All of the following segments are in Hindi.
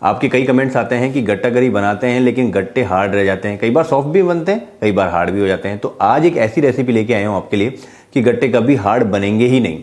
आपके कई कमेंट्स आते हैं कि गट्टा करी बनाते हैं लेकिन गट्टे हार्ड रह जाते हैं, कई बार सॉफ्ट भी बनते हैं, कई बार हार्ड भी हो जाते हैं। तो आज एक ऐसी रेसिपी लेके आया हूं आपके लिए कि गट्टे कभी हार्ड बनेंगे ही नहीं,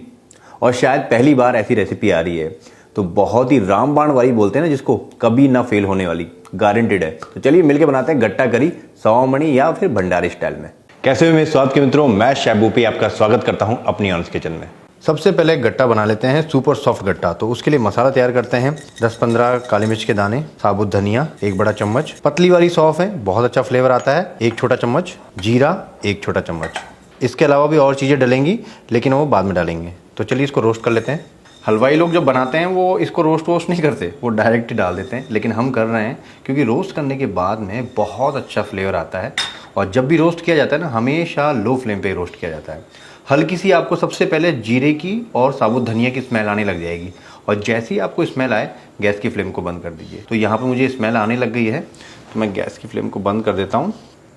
और शायद पहली बार ऐसी रेसिपी आ रही है। तो बहुत ही रामबाण वाली बोलते हैं ना जिसको, कभी ना फेल होने वाली, गारंटेड है। तो चलिए मिलके बनाते हैं गट्टा करी सवामणी या फिर भंडारी स्टाइल में। कैसे हो मेरे स्वाद के मित्रों, मैं शेफ बूपी आपका स्वागत करता हूं अपनी ऑनेस्ट किचन में। सबसे पहले गट्टा बना लेते हैं, सुपर सॉफ्ट गट्टा। तो उसके लिए मसाला तैयार करते हैं। 10-15 काली मिर्च के दाने, साबुत धनिया 1 बड़ा चम्मच, पतली वाली सौंफ है, बहुत अच्छा फ्लेवर आता है 1 छोटा चम्मच, जीरा 1 छोटा चम्मच। इसके अलावा भी और चीज़ें डलेंगी लेकिन वो बाद में डालेंगे। तो चलिए इसको रोस्ट कर लेते हैं। हलवाई लोग जब बनाते हैं वो इसको रोस्ट नहीं करते, वो डायरेक्ट ही डाल देते हैं, लेकिन हम कर रहे हैं क्योंकि रोस्ट करने के बाद में बहुत अच्छा फ्लेवर आता है। और जब भी रोस्ट किया जाता है ना, हमेशा लो फ्लेम पे रोस्ट किया जाता है। हल्की सी आपको सबसे पहले जीरे की और साबुत धनिया की स्मेल आने लग जाएगी, और जैसे ही आपको स्मेल आए गैस की फ्लेम को बंद कर दीजिए। तो यहाँ पे मुझे स्मेल आने लग गई है तो मैं गैस की फ्लेम को बंद कर देता हूँ।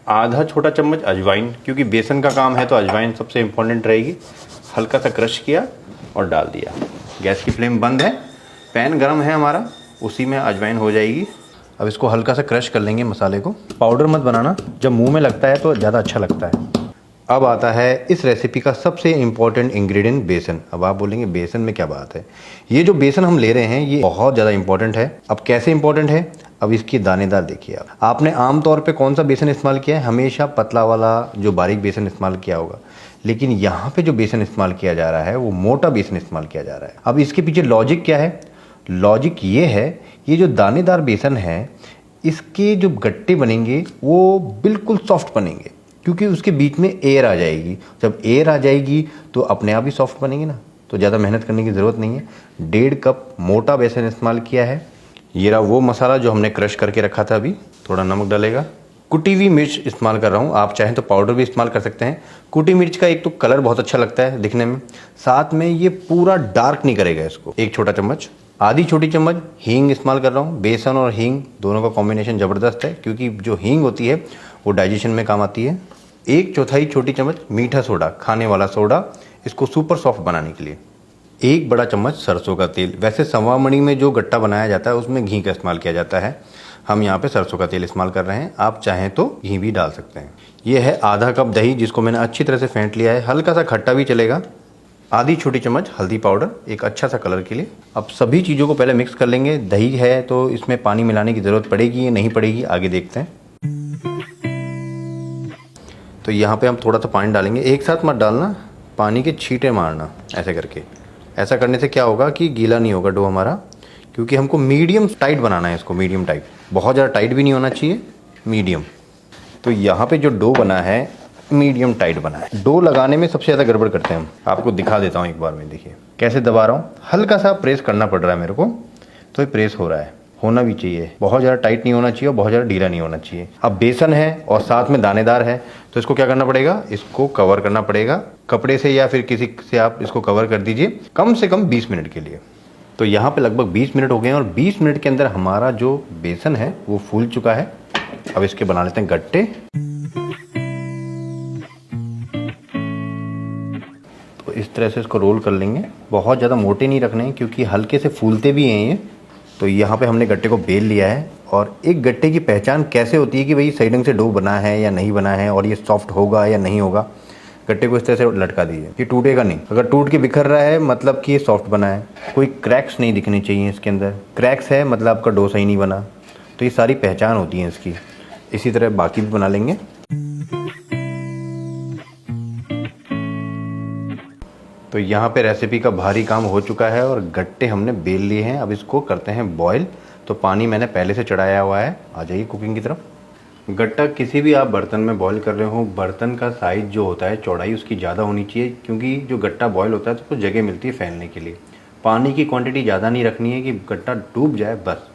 आधा छोटा चम्मच अजवाइन, क्योंकि बेसन का काम है तो अजवाइन सबसे इम्पोर्टेंट रहेगी। हल्का सा क्रश किया और डाल दिया। गैस की फ्लेम बंद है, पैन गर्म है हमारा, उसी में अजवाइन हो जाएगी। अब इसको हल्का सा क्रश कर लेंगे मसाले को। पाउडर मत बनाना, जब मुंह में लगता है तो ज़्यादा अच्छा लगता है। अब आता है इस रेसिपी का सबसे इम्पॉर्टेंट इंग्रेडिएंट, बेसन। अब आप बोलेंगे बेसन में क्या बात है, ये जो बेसन हम ले रहे हैं ये बहुत ज़्यादा इंपॉर्टेंट है। अब कैसे इंपॉर्टेंट है, अब इसकी दानेदार देखिए। आपने आमतौर पे कौन सा बेसन इस्तेमाल किया है, हमेशा पतला वाला जो बारीक बेसन इस्तेमाल किया होगा, लेकिन यहाँ पे जो बेसन इस्तेमाल किया जा रहा है वो मोटा बेसन इस्तेमाल किया जा रहा है। अब इसके पीछे लॉजिक क्या है, लॉजिक ये है, ये जो दानेदार बेसन है इसके जो गट्टे बनेंगे वो बिल्कुल सॉफ्ट बनेंगे, क्योंकि उसके बीच में एयर आ जाएगी। जब एयर आ जाएगी तो अपने आप ही सॉफ्ट बनेंगे ना, तो ज़्यादा मेहनत करने की ज़रूरत नहीं है। 1.5 कप मोटा बेसन इस्तेमाल किया है। ये रहा वो मसाला जो हमने क्रश करके रखा था। अभी थोड़ा नमक डालेगा। कुटी हुई मिर्च इस्तेमाल कर रहा हूँ, आप चाहें तो पाउडर भी इस्तेमाल कर सकते हैं। कुटी मिर्च का एक तो कलर बहुत अच्छा लगता है दिखने में, साथ में ये पूरा डार्क नहीं करेगा इसको। 1 छोटा चम्मच। आधी छोटी चम्मच हींग इस्तेमाल कर रहा हूँ। बेसन और हींग दोनों का कॉम्बिनेशन ज़बरदस्त है, क्योंकि जो हींग होती है वो डाइजेशन में काम आती है। 1/4 छोटी चम्मच मीठा सोडा, खाने वाला सोडा, इसको सुपर सॉफ्ट बनाने के लिए। 1 बड़ा चम्मच सरसों का तेल। वैसे सवामणी में जो गट्टा बनाया जाता है उसमें घी का इस्तेमाल किया जाता है, हम यहाँ पे सरसों का तेल इस्तेमाल कर रहे हैं। आप चाहें तो घी भी डाल सकते हैं। ये है आधा कप दही, जिसको मैंने अच्छी तरह से फेंट लिया है, हल्का सा खट्टा भी चलेगा। आधी छोटी चम्मच हल्दी पाउडर, एक अच्छा सा कलर के लिए। अब सभी चीज़ों को पहले मिक्स कर लेंगे। दही है तो इसमें पानी मिलाने की ज़रूरत पड़ेगी या नहीं पड़ेगी, आगे देखते हैं। तो यहाँ पे हम थोड़ा सा पानी डालेंगे, एक साथ मत डालना, पानी के छींटे मारना ऐसे करके। ऐसा करने से क्या होगा कि गीला नहीं होगा डो हमारा, क्योंकि हमको मीडियम टाइट बनाना है इसको, मीडियम टाइट, बहुत ज़्यादा टाइट भी नहीं होना चाहिए, मीडियम। तो यहाँ पे जो डो बना है मीडियम टाइट बना है। डो लगाने में सबसे ज़्यादा गड़बड़ करते हैं हम, आपको दिखा देता हूँ एक बार में। देखिए कैसे दबा रहा हूँ, हल्का सा प्रेस करना पड़ रहा है मेरे को, तो ये प्रेस हो रहा है। होना भी चाहिए, बहुत ज़्यादा टाइट नहीं होना चाहिए और बहुत ज़्यादा ढीला नहीं होना चाहिए। अब बेसन है और साथ में दानेदार है, तो इसको क्या करना पड़ेगा, इसको कवर करना पड़ेगा कपड़े से या फिर किसी से। आप इसको कवर कर दीजिए कम से कम 20 मिनट के लिए। तो यहाँ पे लगभग 20 मिनट हो गए हैं, और 20 मिनट के अंदर हमारा जो बेसन है वो फूल चुका है। अब इसके बना लेते हैं गट्टे। तो इस तरह से इसको रोल कर लेंगे, बहुत ज़्यादा मोटे नहीं रखने हैं क्योंकि हल्के से फूलते भी हैं ये। तो यहाँ पे हमने गट्टे को बेल लिया है। और एक गट्टे की पहचान कैसे होती है कि भाई सही ढंग से डो बना है या नहीं बना है, और ये सॉफ्ट होगा या नहीं होगा। गट्टे को इस तरह से लटका दीजिए कि टूटेगा नहीं। अगर टूट के बिखर रहा है मतलब कि ये सॉफ्ट बना है। कोई क्रैक्स नहीं दिखने चाहिए इसके अंदर, क्रैक्स है मतलब आपका डो सही नहीं बना। तो ये सारी पहचान होती है इसकी। इसी तरह बाकी भी बना लेंगे। तो यहाँ पे रेसिपी का भारी काम हो चुका है और गट्टे हमने बेल लिए हैं। अब इसको करते हैं बॉईल। तो पानी मैंने पहले से चढ़ाया हुआ है, आ जाइए कुकिंग की तरफ। गट्टा किसी भी आप बर्तन में बॉईल कर रहे हो, बर्तन का साइज़ जो होता है, चौड़ाई उसकी ज़्यादा होनी चाहिए, क्योंकि जो गट्टा बॉईल होता है तो कुछ जगह मिलती है फैलने के लिए। पानी की क्वांटिटी ज़्यादा नहीं रखनी है कि गट्टा डूब जाए बस,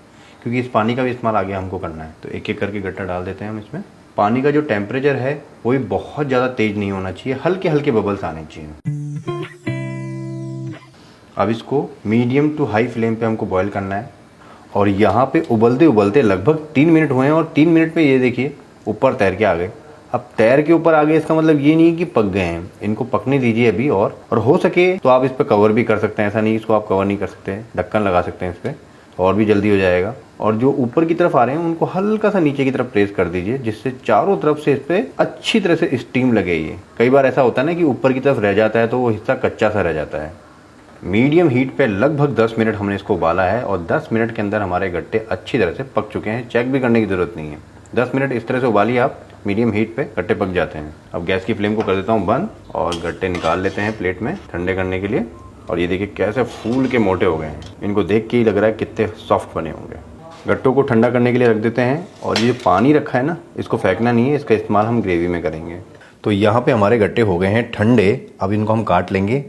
क्योंकि इस पानी का भी इस्तेमाल आगे हमको करना है। तो एक एक करके गट्टा डाल देते हैं हम इसमें। पानी का जो टेम्परेचर है वो भी बहुत ज़्यादा तेज़ नहीं होना चाहिए, हल्के हल्के बबल्स आने चाहिए। अब इसको मीडियम टू हाई फ्लेम पे हमको बॉईल करना है। और यहाँ पे उबलते उबलते लगभग 3 मिनट हुए हैं, और 3 मिनट में ये देखिए ऊपर तैर के आ गए। अब तैर के ऊपर आ गए इसका मतलब ये नहीं कि पक गए हैं, इनको पकने दीजिए अभी। और हो सके तो आप इस पर कवर भी कर सकते हैं, ऐसा नहीं इसको आप कवर नहीं कर सकते, ढक्कन लगा सकते हैं इस पर। और भी जल्दी हो जाएगा। और जो ऊपर की तरफ आ रहे हैं उनको हल्का सा नीचे की तरफ प्रेस कर दीजिए, जिससे चारों तरफ से इस पे अच्छी तरह से स्टीम लगे। ये कई बार ऐसा होता है ना कि ऊपर की तरफ रह जाता है तो वो हिस्सा कच्चा सा रह जाता है। मीडियम हीट पे लगभग 10 मिनट हमने इसको उबाला है और 10 मिनट के अंदर हमारे गट्टे अच्छी तरह से पक चुके हैं। चेक भी करने की ज़रूरत नहीं है। 10 मिनट इस तरह से उबालिए आप, मीडियम हीट पे गट्टे पक जाते हैं। अब गैस की फ्लेम को कर देता हूँ बंद और गट्टे निकाल लेते हैं प्लेट में ठंडे करने के लिए। और ये देखिए कैसे फूल के मोटे हो गए हैं। इनको देख के ही लग रहा है कितने सॉफ्ट बने होंगे। गट्टों को ठंडा करने के लिए रख देते हैं। और ये पानी रखा है ना, इसको फेंकना नहीं है, इसका इस्तेमाल हम ग्रेवी में करेंगे। तो यहाँ पे हमारे गट्टे हो गए हैं ठंडे। अब इनको हम काट लेंगे।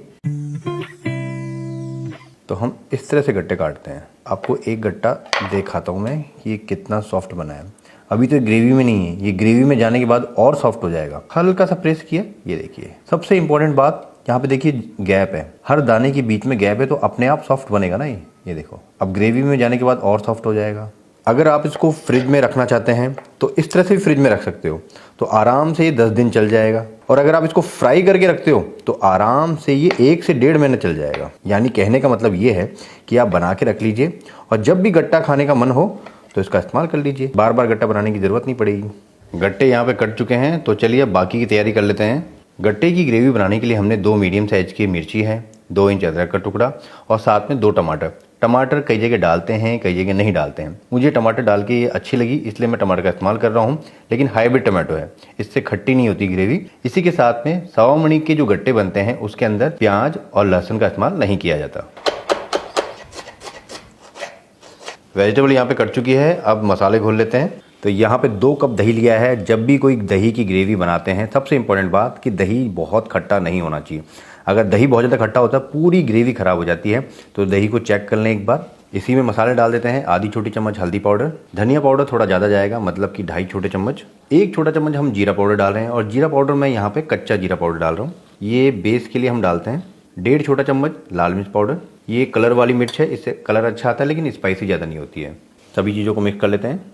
तो हम इस तरह से गट्टे काटते हैं। आपको एक गट्टा दिखाता हूँ मैं कि ये कितना सॉफ्ट बना है। अभी तो ग्रेवी में नहीं है, ये ग्रेवी में जाने के बाद और सॉफ्ट हो जाएगा। हल्का सा प्रेस किया, ये देखिए। सबसे इंपॉर्टेंट बात यहाँ पे देखिए, गैप है, हर दाने के बीच में गैप है, तो अपने आप सॉफ्ट बनेगा ना ये देखो। अब ग्रेवी में जाने के बाद और सॉफ्ट हो जाएगा। अगर आप इसको फ्रिज में रखना चाहते हैं तो इस तरह से भी फ्रिज में रख सकते हो, तो आराम से ये 10 दिन चल जाएगा। और अगर आप इसको फ्राई करके रखते हो तो आराम से ये 1 से 1.5 महीने चल जाएगा। यानी कहने का मतलब ये है कि आप बना के रख लीजिए और जब भी गट्टा खाने का मन हो तो इसका इस्तेमाल कर लीजिए। बार बार गट्टा बनाने की ज़रूरत नहीं पड़ेगी। गट्टे यहाँ पे कट चुके हैं, तो चलिए अब बाकी की तैयारी कर लेते हैं। गट्टे की ग्रेवी बनाने के लिए हमने 2 मीडियम साइज की मिर्ची है, 2 इंच अदरक का टुकड़ा और साथ में 2 टमाटर। टमाटर कई जगह डालते हैं, कई जगह नहीं डालते हैं। मुझे टमाटर डाल के ये अच्छी लगी, इसलिए मैं टमाटर का इस्तेमाल कर रहा हूँ। लेकिन हाइब्रिड टमाटो है, इससे खट्टी नहीं होती ग्रेवी। इसी के साथ में सवा मणी के जो गट्टे बनते हैं उसके अंदर प्याज और लहसुन का इस्तेमाल नहीं किया जाता। वेजिटेबल यहाँ पे कट चुकी है, अब मसाले घोल लेते हैं। तो यहाँ पे 2 कप दही लिया है। जब भी कोई दही की ग्रेवी बनाते हैं, सबसे इंपॉर्टेंट बात कि दही बहुत खट्टा नहीं होना चाहिए। अगर दही बहुत ज़्यादा खट्टा होता है पूरी ग्रेवी खराब हो जाती है। तो दही को चेक कर लें एक बार। इसी में मसाले डाल देते हैं। आधी छोटी चम्मच हल्दी पाउडर, धनिया पाउडर थोड़ा ज़्यादा जाएगा, मतलब कि 2.5 छोटे चम्मच। 1 छोटा चम्मच हम जीरा पाउडर डाल रहे हैं और जीरा पाउडर मैं यहाँ पे कच्चा जीरा पाउडर डाल रहा हूँ। ये बेस के लिए हम डालते हैं। 1.5 छोटा चम्मच लाल मिर्च पाउडर, ये कलर वाली मिर्च है, इससे कलर अच्छा आता है लेकिन स्पाइसी ज़्यादा नहीं होती है। सभी चीज़ों को मिक्स कर लेते हैं।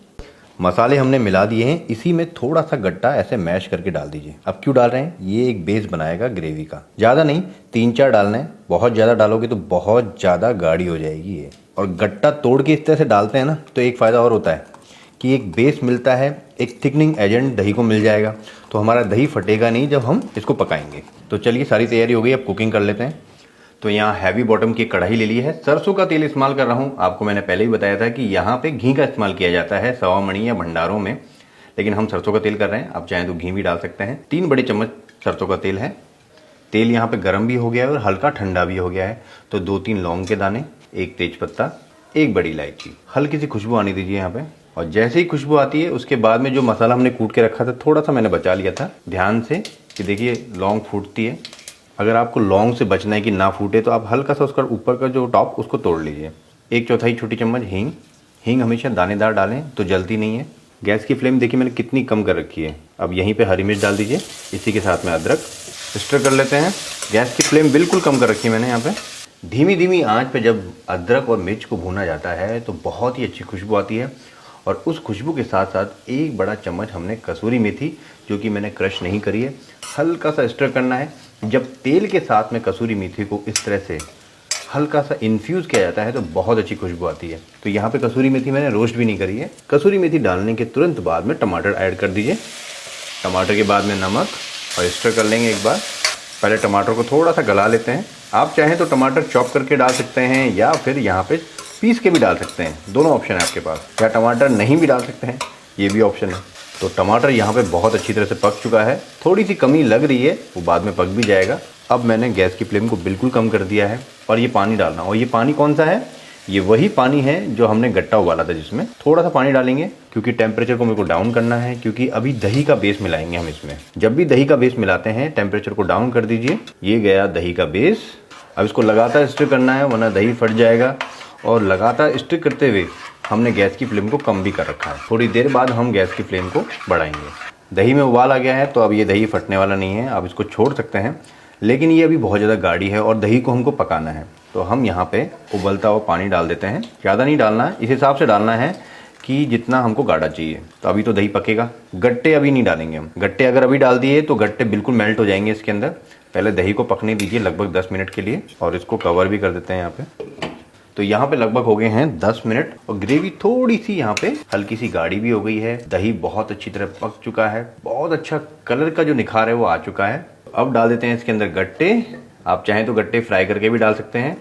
मसाले हमने मिला दिए हैं, इसी में थोड़ा सा गट्टा ऐसे मैश करके डाल दीजिए। अब क्यों डाल रहे हैं, ये एक बेस बनाएगा ग्रेवी का। ज़्यादा नहीं, 3-4 डालना है। बहुत ज़्यादा डालोगे तो बहुत ज़्यादा गाढ़ी हो जाएगी ये। और गट्टा तोड़ के इस तरह से डालते हैं ना, तो एक फ़ायदा और होता है कि एक बेस मिलता है, एक थिकनिंग एजेंट दही को मिल जाएगा, तो हमारा दही फटेगा नहीं जब हम इसको पकाएंगे। तो चलिए सारी तैयारी हो गई, अब कुकिंग कर लेते हैं। तो यहाँ हैवी बॉटम की कढ़ाई ले ली है। सरसों का तेल इस्तेमाल कर रहा हूँ। आपको मैंने पहले ही बताया था कि यहाँ पे घी का इस्तेमाल किया जाता है सवा मणी या भंडारों में, लेकिन हम सरसों का तेल कर रहे हैं। आप चाहें तो घी भी डाल सकते हैं। 3 बड़े चम्मच सरसों का तेल है। तेल यहाँ पे गर्म भी हो गया है और हल्का ठंडा भी हो गया है। तो 2-3 लौंग के दाने, 1 तेज पत्ता, 1 बड़ी इलायची, हल्की सी खुशबू आने दीजिए यहाँ पे। और जैसे ही खुशबू आती है उसके बाद में जो मसाला हमने कूट के रखा था, थोड़ा सा मैंने बचा लिया था, ध्यान से कि देखिए लौंग फूटती है। अगर आपको लौंग से बचना है कि ना फूटे तो आप हल्का सा उसका ऊपर का जो टॉप उसको तोड़ लीजिए। 1/4 छोटी चम्मच हींग। हींग हमेशा दानेदार डालें तो जलती नहीं है। गैस की फ्लेम देखिए मैंने कितनी कम कर रखी है। अब यहीं पे हरी मिर्च डाल दीजिए, इसी के साथ में अदरक। स्टर कर लेते हैं। गैस की फ्लेम बिल्कुल कम कर रखी है मैंने यहाँ पे। धीमी धीमी आंच पे जब अदरक और मिर्च को भूना जाता है तो बहुत ही अच्छी खुशबू आती है। और उस खुशबू के साथ साथ 1 बड़ा चम्मच हमने कसूरी मेथी, जो कि मैंने क्रश नहीं करी है, हल्का सा स्टर करना है। जब तेल के साथ में कसूरी मेथी को इस तरह से हल्का सा इन्फ्यूज़ किया जाता है तो बहुत अच्छी खुशबू आती है। तो यहाँ पे कसूरी मेथी मैंने रोस्ट भी नहीं करी है। कसूरी मेथी डालने के तुरंत बाद में टमाटर ऐड कर दीजिए। टमाटर के बाद में नमक और स्टर कर लेंगे एक बार। पहले टमाटर को थोड़ा सा गला लेते हैं। आप चाहें तो टमाटर चॉप करके डाल सकते हैं या फिर यहाँ पे पीस के भी डाल सकते हैं, दोनों ऑप्शन है आपके पास। या टमाटर नहीं भी डाल सकते हैं, ये भी ऑप्शन है। तो टमाटर यहाँ पे बहुत अच्छी तरह से पक चुका है। थोड़ी सी कमी लग रही है, वो बाद में पक भी जाएगा। अब मैंने गैस की फ्लेम को बिल्कुल कम कर दिया है और ये पानी डालना। और ये पानी कौन सा है, ये वही पानी है जो हमने गट्टा उबाला था, जिसमें थोड़ा सा पानी डालेंगे क्योंकि टेम्परेचर को मेरे को डाउन करना है, क्योंकि अभी दही का बेस मिलाएंगे हम इसमें। जब भी दही का बेस मिलाते हैं टेम्परेचर को डाउन कर दीजिए। ये गया दही का बेस। अब इसको लगातार स्टर करना है वरना दही फट जाएगा। और लगातार स्टर करते हुए हमने गैस की फ्लेम को कम भी कर रखा है। थोड़ी देर बाद हम गैस की फ्लेम को बढ़ाएंगे। दही में उबाल आ गया है तो अब ये दही फटने वाला नहीं है, आप इसको छोड़ सकते हैं। लेकिन ये अभी बहुत ज़्यादा गाढ़ी है और दही को हमको पकाना है, तो हम यहाँ पे उबलता हुआ पानी डाल देते हैं। ज़्यादा नहीं डालना है, इस हिसाब से डालना है कि जितना हमको गाढ़ा चाहिए। तो अभी तो दही पकेगा। गट्टे अभी नहीं डालेंगे हम। गट्टे अगर अभी डाल दिए तो गट्टे बिल्कुल मेल्ट हो जाएंगे इसके अंदर। पहले दही को पकने दीजिए लगभग 10 मिनट के लिए और इसको कवर भी कर देते हैं यहाँ पे। तो यहाँ पे लगभग हो गए हैं 10 मिनट और ग्रेवी थोड़ी सी यहाँ पे हल्की सी गाढ़ी भी हो गई है। दही बहुत अच्छी तरह पक चुका है, बहुत अच्छा कलर का जो निखार है वो आ चुका है। अब डाल देते हैं इसके अंदर गट्टे। आप चाहें तो गट्टे फ्राई करके भी डाल सकते हैं।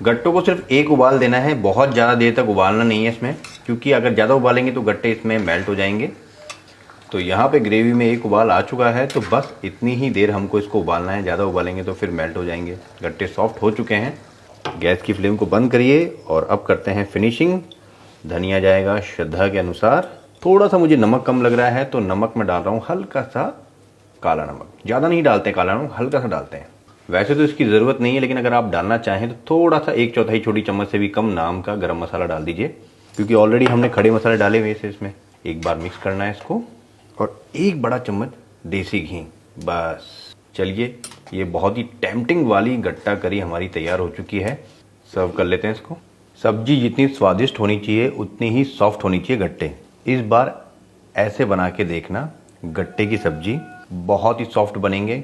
गट्टों को सिर्फ एक उबाल देना है, बहुत ज़्यादा देर तक उबालना नहीं है इसमें, क्योंकि अगर ज़्यादा उबालेंगे तो गट्टे इसमें मेल्ट हो जाएंगे। तो यहाँ पे ग्रेवी में एक उबाल आ चुका है, तो बस इतनी ही देर हमको इसको उबालना है। ज़्यादा उबालेंगे तो फिर मेल्ट हो जाएंगे। गट्टे सॉफ्ट हो चुके हैं। गैस की फ्लेम को बंद करिए और अब करते हैं फिनिशिंग। धनिया जाएगा श्रद्धा के अनुसार। थोड़ा सा मुझे नमक कम लग रहा है तो नमक मैं डाल रहा हूँ हल्का सा काला नमक। ज़्यादा नहीं डालते काला नमक, हल्का सा डालते हैं। वैसे तो इसकी ज़रूरत नहीं है, लेकिन अगर आप डालना चाहें तो थोड़ा सा 1/4 छोटी चम्मच से भी कम नाम का गरम मसाला डाल दीजिए, क्योंकि ऑलरेडी हमने खड़े मसाले डाले हुए थे इसमें। एक बार मिक्स करना है इसको और 1 बड़ा चम्मच देसी घी। बस चलिए, ये बहुत ही टेम्पटिंग वाली गट्टा करी हमारी तैयार हो चुकी है। सर्व कर लेते हैं इसको। सब्जी जितनी स्वादिष्ट होनी चाहिए उतनी ही सॉफ्ट होनी चाहिए गट्टे। इस बार ऐसे बना के देखना, गट्टे की सब्जी बहुत ही सॉफ्ट बनेंगे।